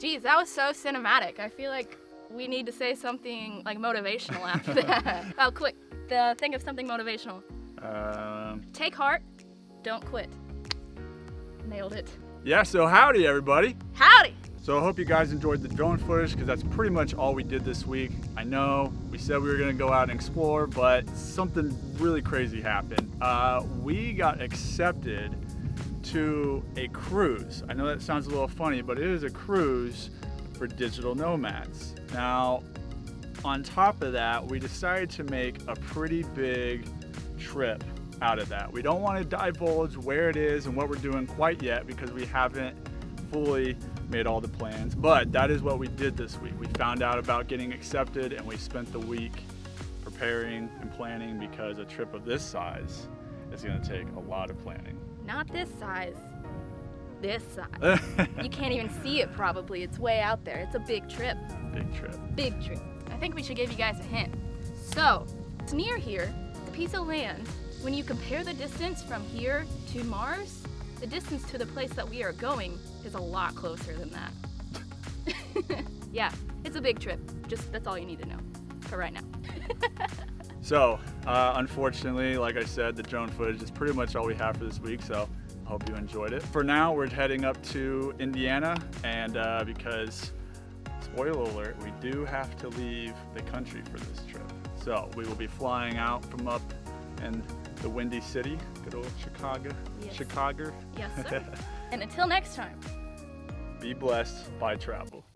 Geez, that was so cinematic. I feel like we need to say something like motivational after that. Oh, quick, think of something motivational. Take heart, don't quit. Nailed it. Yeah, so howdy everybody. Howdy! So I hope you guys enjoyed the drone footage because that's pretty much all we did this week. I know we said we were gonna go out and explore, but something really crazy happened. We got accepted to a cruise. I know that sounds a little funny, but it is a cruise for digital nomads. Now, on top of that, we decided to make a pretty big trip out of that. We don't want to divulge where it is and what we're doing quite yet because we haven't fully made all the plans, but that is what we did this week. We found out about getting accepted and we spent the week preparing and planning because a trip of this size is going to take a lot of planning. Not this size. This size. You can't even see it probably. It's way out there. It's a big trip. Big trip. Big trip. I think we should give you guys a hint. So, it's near here, the piece of land. When you compare the distance from here to Mars, the distance to the place that we are going is a lot closer than that. Yeah, it's a big trip. Just, that's all you need to know for right now. So, unfortunately, like I said, the drone footage is pretty much all we have for this week, so I hope you enjoyed it. For now, we're heading up to Indiana, and because, spoiler alert, we do have to leave the country for this trip. So, we will be flying out from up in the Windy City, good old Chicago. Yes. Chicago. Yes, sir. And until next time. Be blessed by travel.